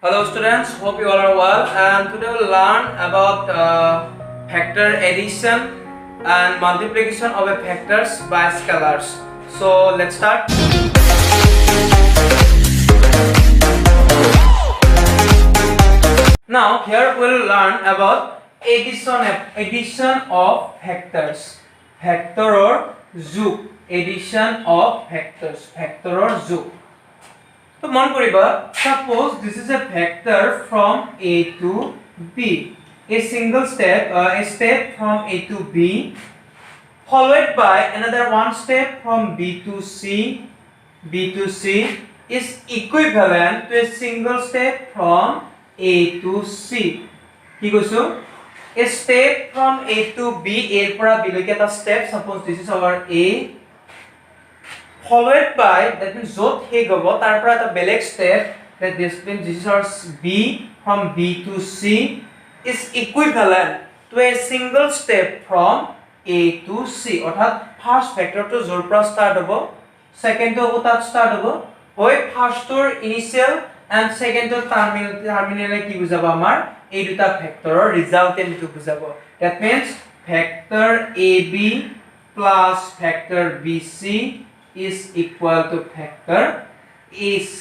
Hello students, hope you all are well, and today we'll learn about factor addition and multiplication of a factors by scalars. So let's start. Now here we'll learn about addition of factors. Factor or যোগ, addition of factors, factor or যোগ. So মন কৰিবা, suppose this is a factor from A to B, a single step, a step from A to B, followed by another one step from B to C. B to C is equivalent to a single step from A to C. কি কৈছো? A step from A to B, A পৰা B লৈকে এটা step, suppose this is our A, followed by, that means jot he gobo tar pora eta beleg step, that this means this is our B from B to C is equivalent to a single step from A to C. Orthat first factor to jor pora start hobo, second to tat start hobo, hoy first tor initial and second tor terminal e ki bujabo amar ei duta factor or resultant to bujabo. That means factor AB plus factor BC is equal to factor AC.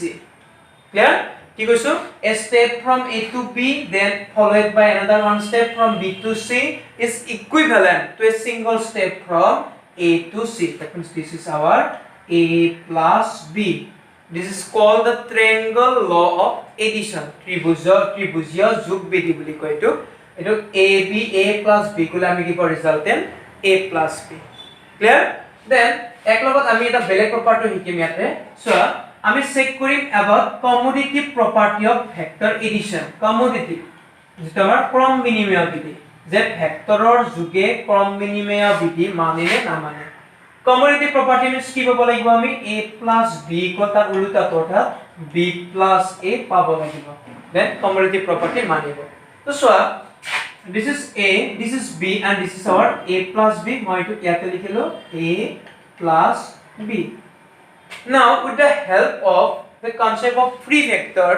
Clear? কি কৈছো? A step from A to B, then followed by another one step from B to C is equivalent to a single step from A to C. That means this is our A plus B. This is called the triangle law of addition. ত্ৰিভুজীয় যোগ বিধি বুলি কয় এটো। এটো AB A plus B কলে আমি কি পাও resultant A plus B. Clear? Then এক লগত আমি এটা বেলেগ প্ৰপাৰ্টি শিকিম ইয়াতে। সো আমি চেক কৰিম about commutative property of factor addition. Commutative যেটা আমাৰ ক্ৰম বিনিময় বিধি, যে ভেক্টৰৰ যোগে ক্ৰম বিনিময় বিধি মানে না মানে। Commutative property means কি পাব লাগিব আমি A plus B তাৰ উল্টা অৰ্থাৎ B plus A পাব লাগিব। Then commutative property মানিব। তো সোয়া this is A, this is B and this is our A plus B. মই এটো ইয়াতে লিখিলো A plus B. Now with the help of the concept of free vector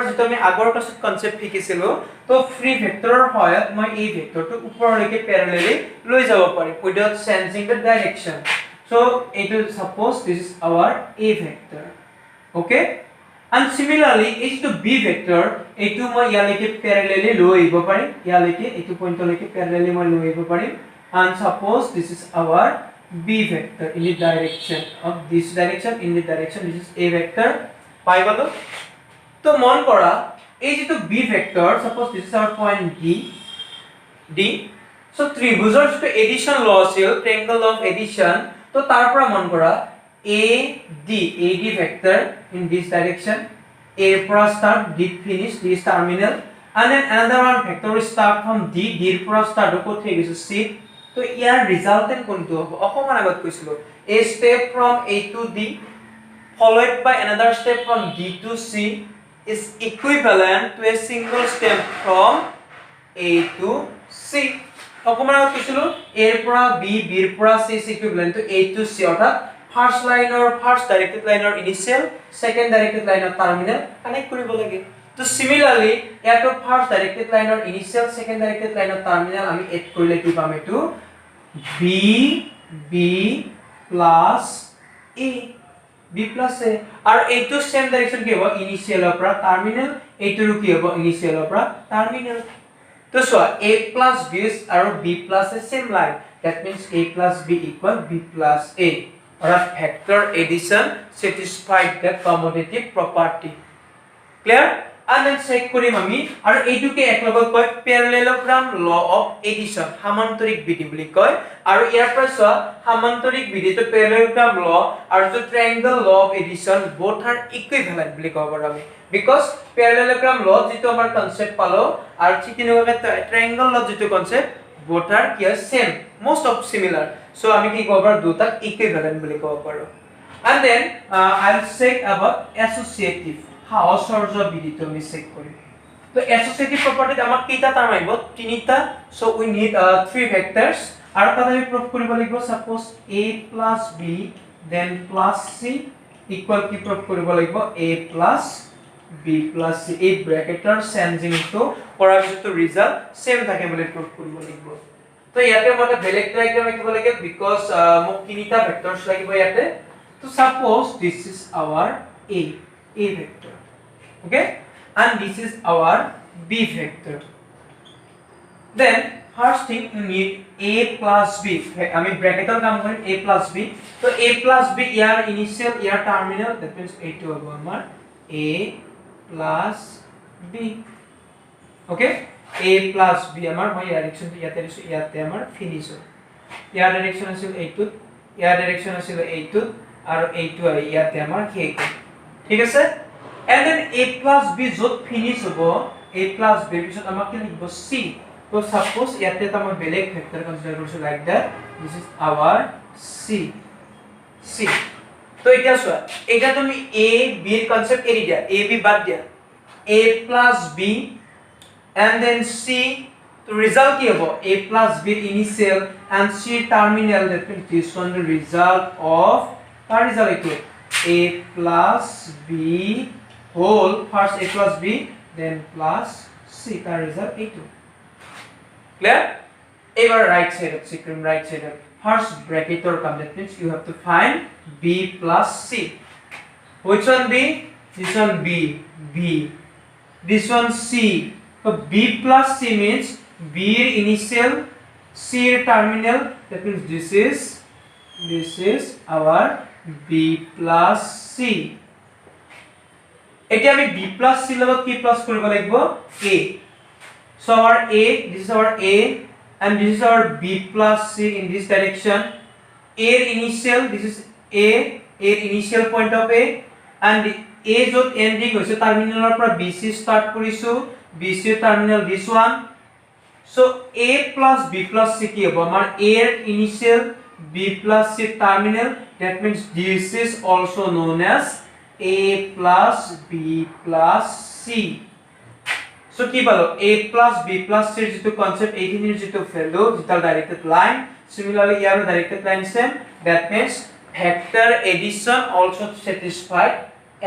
যেটা আমি আগৰ ক্লাছত কনসেপ্ট শিকিছিলো, তো free vector হয় মই এই ভেক্টৰটো ওপৰলৈকে প্যাৰালেলি লৈ যাব পাৰিম without changing the direction. So it will suppose this is our A vector. Okay? And similarly is to B vector, etu মই ইয়ালৈকে প্যাৰালেলি লৈ আহিব পাৰিম, ইয়ালৈকে এটো পইণ্টলৈকে প্যাৰালেলি মই লৈ আহিব পাৰিম, and suppose this is our B vector in the direction of this direction, in the direction this is A vector. পাই গলো। তো মন কৰা এই যেটো B vector, suppose this is our point D. So ত্ৰিভুজৰ যেটো এডিশন ল আছিল, triangle of addition, তো তাৰ পৰা মন কৰা AD vector in this direction, A পৰা start, D finish, D is terminal, and then another one vector start from D পৰা start ক থৈ গৈছে C. তো ইয়াৰ ৰিজাল্টেন্ট কোনটো হ'ব? অকমান আগত কৈছিলো a step from A to D followed by another step from D to C is equivalent to a single step from A to C. অকমান আগত কৈছিলো A ৰ পৰা B, B ৰ পৰা C is equivalent to A to C, অৰ্থাৎ first line or first directed line or initial, second directed line or terminal connect কৰিব লাগে। তো similarly ইয়াতো first directed line or initial, second directed line or terminal আমি add কৰিলে কি পাম? এটো B plus A, B plus A, আৰু এইটো সেম ডাইৰেকশন কি হ'ব? ইনিশিয়ালৰ পৰা টাৰ্মিনাল, এইটোৰ কি হ'ব? ইনিশিয়ালৰ পৰা টাৰ্মিনাল। তো সোয়া A plus B আৰু B plus A same line, that means A plus B equal B plus A, or factor addition satisfied the commutative property. Clear? And then check কৰিম আমি, আৰু এইটোকে এক লগত কয় parallelogram law of addition, সামান্তৰিক বিধি বুলি কয়। আৰু ইয়াৰ পৰা সোয়া সামান্তৰিক বিধিটো parallelogram law আৰু যে triangle law of addition both are equivalent বুলি ক'ব পাৰো আমি, because parallelogram law যেটো আমাৰ কনসেপ্ট পালো আৰু ঠিক তেনেকৈ triangle law যেটো কনসেপ্ট both are কি same, most of similar, so আমি কি ক'ব পাৰো দুটাক equivalent বুলি ক'ব পাৰো। And then I'll check about associative, সহচৰ্য বিধিটো আমি চেক কৰিম। তো associative property আমাক কেইটা টাৰ্ম আহিব? তিনিটা। so we need three vectors, আৰু তাত আমি প্ৰুফ কৰিব লাগিব suppose A plus B then plus C equal কি প্ৰুফ কৰিব লাগিব? A plus b plus c এই ব্ৰ্যাকেটৰ চেঞ্জিংটো কৰাৰ পিছতো ৰিজাল্ট সেম থাকে বুলি প্ৰুভ কৰিব লাগিব তো ইয়াতে মই বেলেগ ডায়াগ্ৰাম লিখিব লাগে বিকজ মোক তিনিটা ভেক্টৰছ লাগিব ইয়াতে তো suppose this is our a vector okay and this is our b vector then first thing you need a plus b আমি ব্ৰ্যাকেটৰ কাম কৰিম a plus b তো a plus b year initial year terminal that means এইটো হ'ব আমাৰ a plus b okay a plus b আমাৰ মই ডাইৰেকশনটো ইয়াতে দিছো ইয়াতে আমাৰ ফিনিশ হ'ল ইয়াৰ ডাইৰেকশন আছিল এইটো ইয়াৰ ডাইৰেকশন আছিল এইটো আৰু এইটো আৰু ইয়াতে আমাৰ শেষ হ'ল ঠিক আছে and then a plus b যত ফিনিশ হ'ব a plus b পিছত আমাক কি লিখিব c তো সাপোজ ইয়াতে আমাৰ বেলেগ ভেক্টৰ কনসিডাৰ কৰিছো like that this is our c তো এটা চোৱা এটা তুমি a b এৰ কনসেপ্ট এৰি দিয়া a b বাদ দিয়া a plus b and then c তো রিজাল্ট কি হ'ব a plus b initial and c terminal that means this one the result of our result equal a plus b whole first a plus b then plus c the result a2 clear ever right side of second right side of first bracket or come that means you have to find b plus c which one b this one b this one c so b plus c means b initial c terminal that means this is our b plus c এতিয়া আমি b plus c লগত কি plus কৰিব লাগিব a so our a this is our a and this is our b plus c in this direction a initial this is a initial point of a and a যত ending হৈছে টাৰ্মিনালৰ পৰা bc start কৰিছো bc terminal this one so a plus b plus c কি হ'ব আমাৰ a এর initial b plus c terminal that means this is also known as a plus b plus c so কি পালো a plus b plus c এর যেটো concept এইখিনিৰ যেটো ভ্যালু যেটা directed line similarly year directed line same that means vector addition also satisfy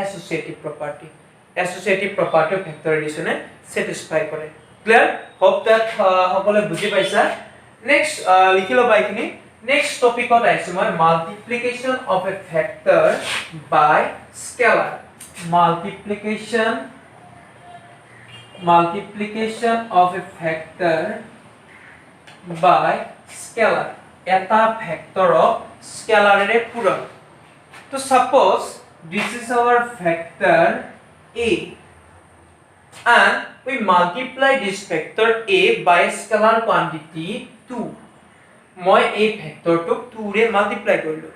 associative property of vector addition A satisfy কৰে clear hope that সকলে বুজি পাইছা next লিখিলো বাইখিনি next topic ত আইছো মই multiplication of a vector by scalar multiplication of a vector by scalar eta vector of scalar এর পূরণ তো suppose this is our vector a and we multiply this vector a by scalar quantity 2 মই এই ভেক্টৰটো 2 ৰে multiply কৰিলো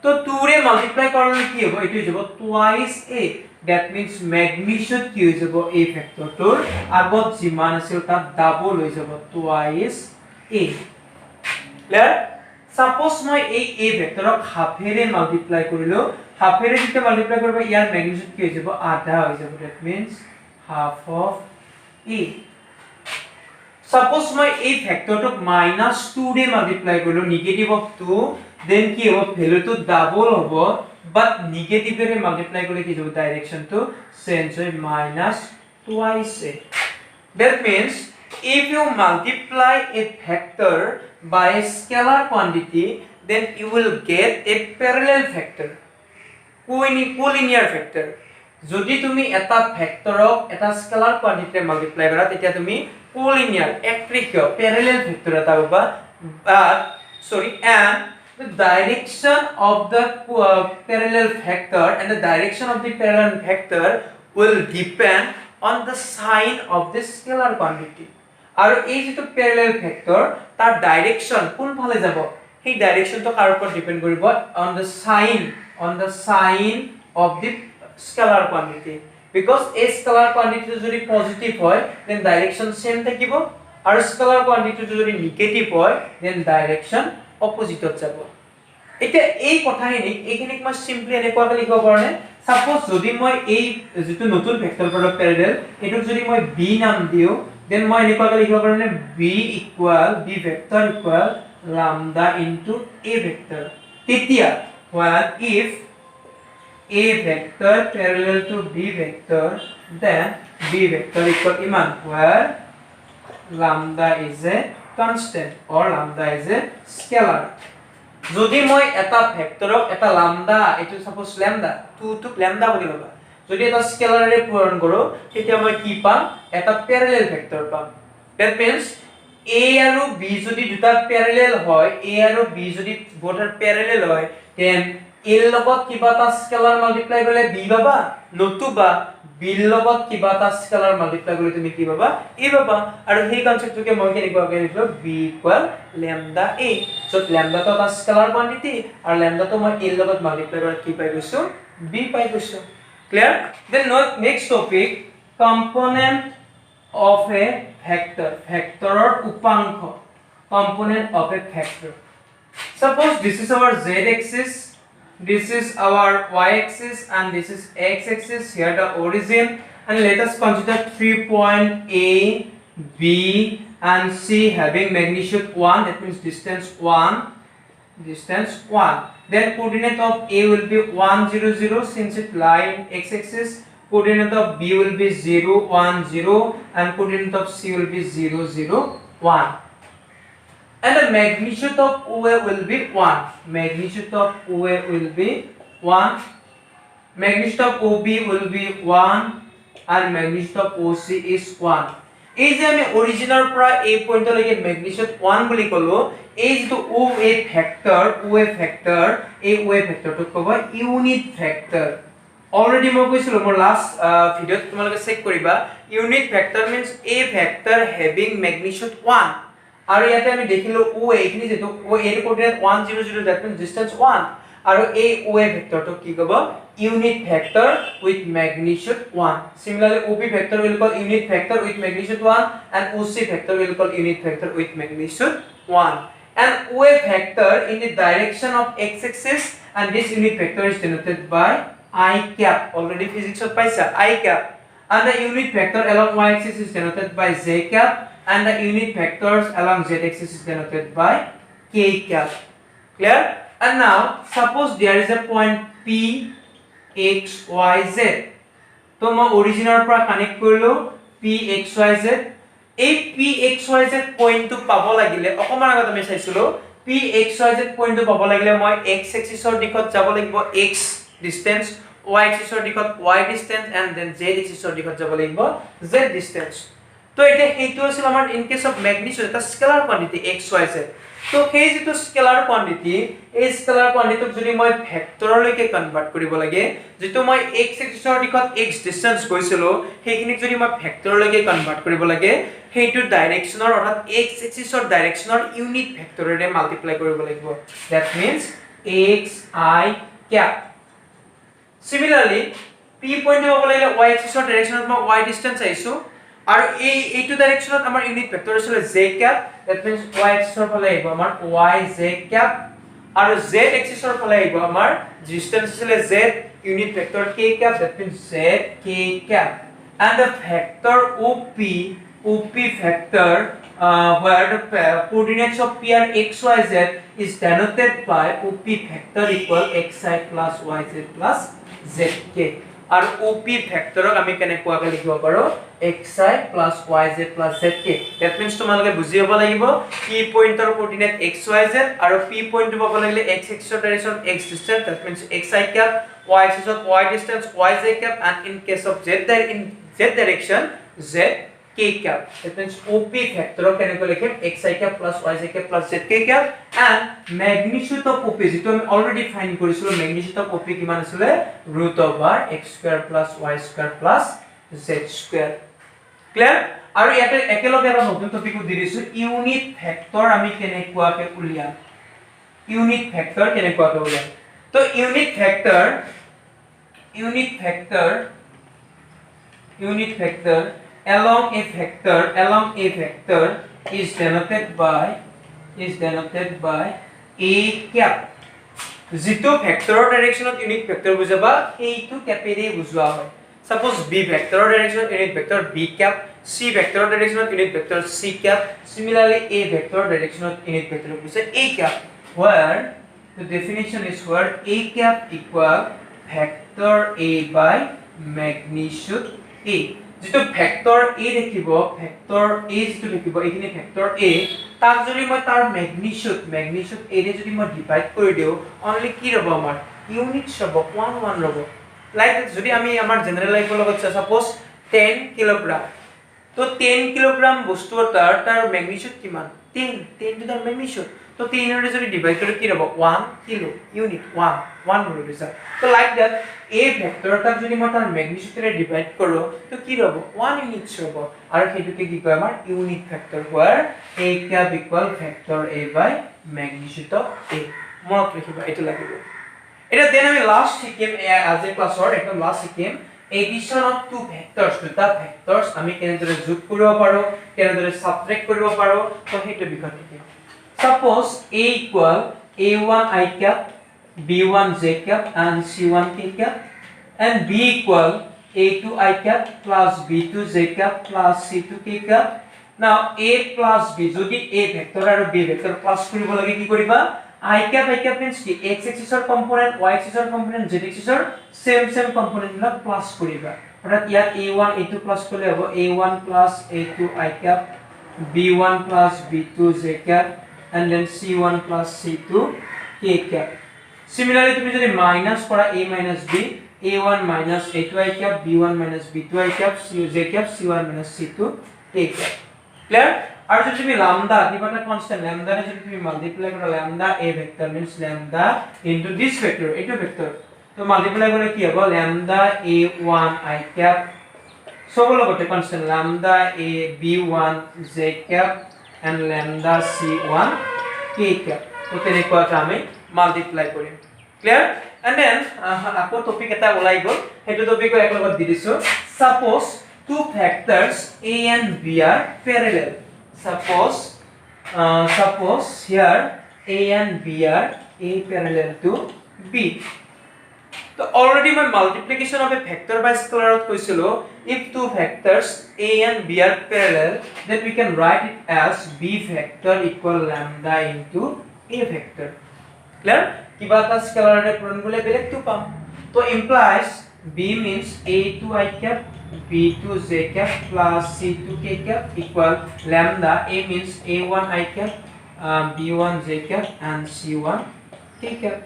তো 2 ৰে multiply কৰিলে কি হ'ব এটো যাব twice a that means magnitude কি হৈ যাব এই ভেক্টৰটোৰ আগত যিমান আছিল তাৰ ডাবল হৈ যাব twice a ক্লিয়াৰ সাপোজ মই এই a ভেক্টৰক হাফেৰে মাল্টিপ্লাই কৰিলো হাফেৰে যেতিয়া মাল্টিপ্লাই কৰিব ইয়াৰ magnitude কি হৈ যাব আধা হৈ যাব that means half of a suppose মই এই ভেক্টৰটোক -2 ৰে মাল্টিপ্লাই কৰিলো নেগেটিভ অফ 2 দেন কি হ'ব ভ্যালুটো ডাবল হ'ব বাট নেগেটিভ ৰে মাল্টিপ্লাই কৰিলে কি হ'ব ডাইৰেকশনটো চেঞ্জ হৈ -twice a that means if you multiply a vector by a scalar quantity then you will get a parallel vector collinear vector যদি তুমি এটা ভেক্টৰক এটা স্কেলাৰ কোৱান্টিটিৰে মাল্টিপ্লাই কৰা তেতিয়া তুমি collinear একত্ৰিকীয় parallel vector এটা পাবা and the direction of the parallel vector and the direction of the parallel vector will depend on the sign of the scalar quantity আৰু এই যেটো parallel vector তাৰ direction কোন ফালে যাব সেই directionটো কাৰ ওপৰত ডিপেন্ড কৰিব on the sign of the scalar quantity because a scalar quantity যদি পজিটিভ হয় then direction same থাকিব আৰু scalar quantity যদি নেগেটিভ হয় then direction opposite যাব এতিয়া এই কথাখিনি এইখিনিক মই সিম্পলি এনেকুৱাকৈ লিখিব পাৰোনে সাপোজ যদি মই এই যেটো নতুন ভেক্টৰ প্ৰডাক্ট প্যাৰেলাল এটোক যদি মই b নাম দিও then মই এনেকুৱাকৈ লিখিব পাৰোনে b vector equal lambda into a vector তেতিয়া when if A vector parallel to B vector, then B vector equal iman, where lambda is a constant or lambda is a scalar. যদি মই এটা ভেক্টৰক এটা lambda, এটো suppose lambda 2 টো lambda বুলি ভাবা, যদি এটা স্কেলাৰে পূৰণ কৰো তেতিয়া মই কি পাম, এটা প্যাৰালেল ভেক্টৰ পাম। that means A আৰু B যদি দুটা প্যাৰালেল হয়, A আৰু B যদি both are parallel হয়, then A ৰ লগত কিবা এটা স্কেলাৰ মাল্টিপ্লাই কৰিলে B পাবা, নতুবা B ৰ লগত কিবা এটা স্কেলাৰ মাল্টিপ্লাই কৰিলে তুমি কি পাবা, A পাবা। আৰু সেই কনসেপ্টটোকে মই কেনেকুৱা লিখিলো, B lambda A, so lambda তো এটা স্কেলাৰ কোৱান্টিটি আৰু lambda তো মই A ৰ লগত মাল্টিপ্লাই কৰি কি পাই গৈছো, B পাই গৈছো। clear? Then next topic, component of a vector, vectoror উপাংশ, component of a vector. Suppose this is our z axis, this is our y axis, and this is x axis, here the origin, and let us consider 3 point A, B and C having magnitude 1, that means distance 1, then coordinate of A will be 1 0 0 since it lie in x axis, coordinate of B will be 0 1 0, and coordinate of C will be 0 0 1, and the magnitude of OA will be 1, magnitude of OA will be 1, magnitude of OB will be 1, and magnitude of OC is 1. এই যে আমি অৰিজিনৰ পৰা এই পইণ্টলৈকে magnitude 1 বুলি কলো, এই যেটো OA vector, এই OA ভেক্টৰটো ক'ব ইউনিট ভেক্টৰ। অলৰেডি মই কৈছিলো মোৰ লাষ্ট ভিডিওত, তোমালোকে চেক কৰিবা, unit vector means a vector having magnitude 1, আৰু ইয়াতে আমি দেখিলো OA এখিনি যেটো OA এৰ কোঅৰ্ডিনেট 1 0 0, that means distance 1, আৰু এই OA ভেক্টৰটো কি ক'ব, unit vector with magnitude 1. Similarly, OB vector will call unit vector with magnitude 1, and OC vector will call unit vector with magnitude 1. And OA vector in the direction of x-axis, and this unit vector is denoted by I cap. Already physics of paisa I cap. And the unit vector along y-axis is denoted by j cap, and the unit vectors along z-axis is denoted by k cap. Clear? And now suppose there is a point P x y z, তো মই অৰিজিনৰ পৰা connect কৰিলো P x y z, এই P x y z পইণ্টটো পাব লাগিলে অকমান আগত আমি চাইছিলো P x y z পইণ্টটো পাব লাগিলে মই x এক্সিছৰ দিশত যাব লাগিব x ডিসটেন্স, y এক্সিছৰ দিশত y distance, and then z এক্সিছৰ দিশত যাব লাগিব z ডিসটেন্স। তো এটা এইটো আছিল আমাৰ ইন কেস অফ ম্যাগনিটিউড, এটা scalar quantity x y z। তো সেই যেটো স্কেলাৰ কোয়ান্টিটি, এই স্কেলাৰ কোয়ান্টিটিক যদি মই ভেক্টৰলৈকে কনভাৰ্ট কৰিব লাগে, যেটো মই x এক্সিছৰ দিশত x ডিসটেন্স কৈছিলো, সেইখিনিক যদি মই ভেক্টৰলৈকে কনভাৰ্ট কৰিব লাগে, সেইটো ডাইৰেকচনৰ অৰ্থাৎ x এক্সিছৰ ডাইৰেকচনৰ ইউনিট ভেক্টৰেৰে মাল্টিপ্লাই কৰিব লাগিব, that means x I cap. Similarly, P point হ'ব লাগিলে y এক্সিছৰ ডাইৰেকচনত মই y ডিসটেন্স আইছো, আৰু এইটো ডাইৰেকচনত আমাৰ ইউনিট ভেক্টৰ আছিল j cap, that means y এক্সিছৰ ফালে আহিব আমাৰ y j cap, আৰু z এক্সিছৰ ফালে আহিব আমাৰ ডিসটেন্স আছিল z unit vector k cap, that means z k cap. And the vector OP vector where the coordinates of P are x y z is denoted by OP vector equal xi plus yz plus zk. আৰু OP ভেক্টৰক আমি কেনেকুৱাকৈ লিখিব পাৰো, xi plus yz plus zk. that means তোমালোকে বুজি হ'ব লাগিব P পইণ্টৰ কোঅৰ্ডিনেট xyz, আৰু P পইণ্টটো পাব লাগিলে x এক্সিছৰ direction x distance, that means xi cap, y axis y distance yz cap, and in case of z direction zk cap. That means OP vector কেনেকৈ লিখিম, xi cap plus yz cap plus zk cap, and magnitude of OP যেটো আমি already fine কৰিছিলো, magnitude of OP কিমান আছিল, root over x square plus y square plus z square. Clear? আৰু ইয়াতে একেলগে এটা নতুন টপিক দি দিছো, ইউনিট ভেক্টৰ আমি কেনেকুৱাকৈ উলিয়াম, ইউনিট ভেক্টৰ কেনেকুৱাকৈ উলিয়াম। তো unit vector along a vector is denoted by a cap. যেটো ভেক্টৰৰ ডাইৰেকচনত ইউনিট ভেক্টৰ বুজাবা এইটো ক্যাপেৰে বুজোৱা হয়। Suppose B vector direction unit vector B cap, C vector direction unit vector C cap. Similarly, A vector direction unit vector A cap, where the definition is where A cap equal vector a by magnitude a যেটো vector a দেখিব vector a যেটো দেখিব এইখিনি vector a তাক যদি মই তাৰ magnitude a ৰে যদি মই ডিভাইড কৰি দিও অনলি কি ৰব আমাৰ ইউনিটছ ৰব 1 1 ৰব লাইক যদি আমি আমাৰ জেনাৰেল লাইফৰ লগত সাপোজ 10 কিলোগ্ৰাম তো 10 কিলোগ্ৰাম বস্তু তাৰ ম্যাগনিটিউড কিমান 10 টু দা ম্যাগনিটিউড তো 3 ৰে যদি ডিভাইড কৰি কি ৰব 1 কিলো ইউনিট 1 হৈ গৈছে তো লাইক দ্যাট a ভেক্টৰ তাক যদি মই তাৰ ম্যাগনিটিউডৰে ডিভাইড কৰো তো কি ৰব 1 ইউনিটছ ৰব আৰু হেতুকে কি কয় আমাৰ unit vector where a cap equal vector a by magnitude of a মনত ৰাখিবা এটো লাগিব এটা দেন আমি লাস্ট শিকিম আজি ক্লাছৰ একদম লাস্ট শিকিম এডিশন অফ টু ভেক্টৰস দুটা ভেক্টৰস আমি কেনেদৰে যোগ কৰিব পাৰো কেনেদৰে সাবট্ৰেক্ট কৰিব পাৰো তো হেতু বিষয় শিকিম suppose a equal a1 I cap b1 j cap and c1 k cap and b equal a2 I cap plus b2 j cap plus c2 k cap now a plus b যদি a vector আৰু b vector plus কৰিব লাগে কি কৰিবা I cap means কি x axis or component y axis or component z axis or same component বিলাক plus কৰিবা অৰ্থাৎ ইয়াত a1 a2 প্লাস কৰিলে হ'ব a1 plus a2 I cap b1 plus b2 j cap and then c1 plus c2 k cap similarly তুমি যদি minus কৰা a minus b a1 minus a2 I cap b1 minus b2 I cap j cap c1 minus c2 k cap clear আর যদি তুমি lambda কিবা একটা constant lambda রে যদি তুমি মাল্টিপ্লাই করো lambda a vector means lambda into this vector এটা vector তো মাল্টিপ্লাই করলে কি হবে lambda a1 I cap সবগুলো করতে constant lambda a b1 j cap and lambda c1 k cap তো তেনেকুৱাটা আমি মাল্টিপ্লাই কৰিম ক্লিয়াৰ and then আকৌ টপিক এটা ওলাই গল হেতু টপিকো এক লগত দি দিছো suppose two vectors a and b are parallel suppose here a and b are a parallel to b so already my multiplication of a vector by scalar koisilo if two vectors a and b are parallel then we can write it as b vector equal lambda into a vector clear kiba ta scalar re purun gole beleg to pam so implies b means a2 I cap b2 j cap plus c2 k cap equal lambda a means a1 I cap b1 j cap and c1 k cap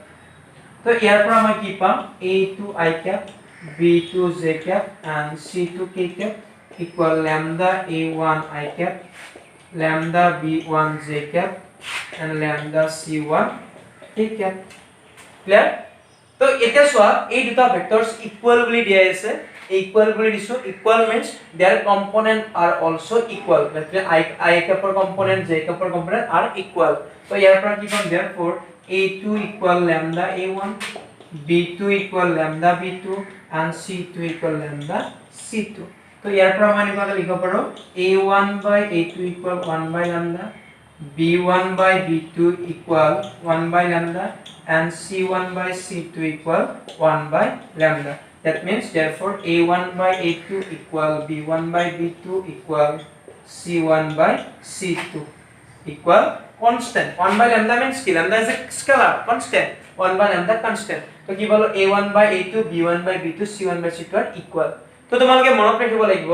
তো ইয়াৰ পৰা মই কি পাম a2 I cap b2 j cap and c2 k cap equal lambda a1 I cap lambda b1 j cap and lambda c1 k cap clear তো এটা সোয়া এই দুটা ভেক্টৰস equal বুলি দিয়া আছে equal বুলি দিছো equal means their component are also equal that means I cap for component j cap for component are equal so ইয়াৰ পৰা কি পাম therefore a2 equal lambda a1 b2 equal lambda b2 and c2 equal lambda c2 তো ইয়াৰ পৰা আমি কথা লিখিব পাৰো a1 by a2 equal 1 by lambda b1 by b2 equal 1 by lambda and c1 by c2 equal 1 by lambda that means therefore a1 by a2 equal b1 by b2 equal c1 by c2 equal constant 1 by lambda means ki lambda is a scalar constant 1 by lambda constant to ki bolo a1 by a2 b1 by b2 c1 by c2 are equal to তোমালোকে মনত ৰাখিব লাগিব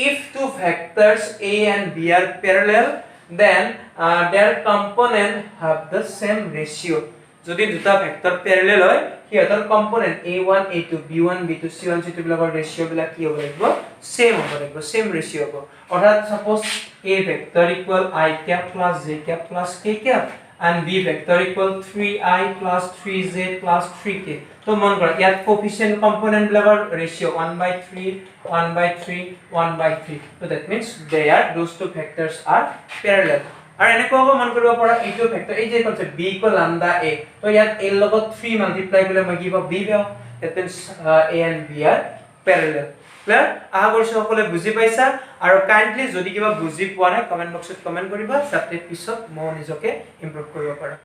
if two vectors a and b are parallel then their component have the same ratio যদি দুটা vector প্যাৰেলেল হয় হিয়তৰ component a1 a2 b1 b2 c1 c2 বিলাকৰ ৰেশিও বিলা কি হ'ব লাগিব সেম হ'ব লাগিব সেম ৰেশিও হ'ব অৰ্থাৎ suppose a vector equal I cap plus j cap plus k cap and b vector equal 3i plus 3j plus 3k তো মন কৰা ইয়াত কোএফিশিয়েন্ট কম্পোনেন্ট বিলাকৰ ৰেশিও 1/3 1/3 1/3 so that means they are those two vectors are parallel আর এনেকুৱা মন কৰিব পৰা এইটো ভেক্টৰ এই যে concept b equal lambda a তো ইয়াত a লগত 3 মাল্টিপ্লাই কৰিলে মই কি পাম b পাম that means a and b are parallel clear আহা কৰিছো সকলে বুজি পাইছা আৰু কাইন্ডলি যদি কিবা বুজি পোৱা নাই কমেন্ট বক্সত কমেন্ট কৰিবা যাতে পিছত মই নিজকে ইমপ্ৰুভ কৰিব পাৰো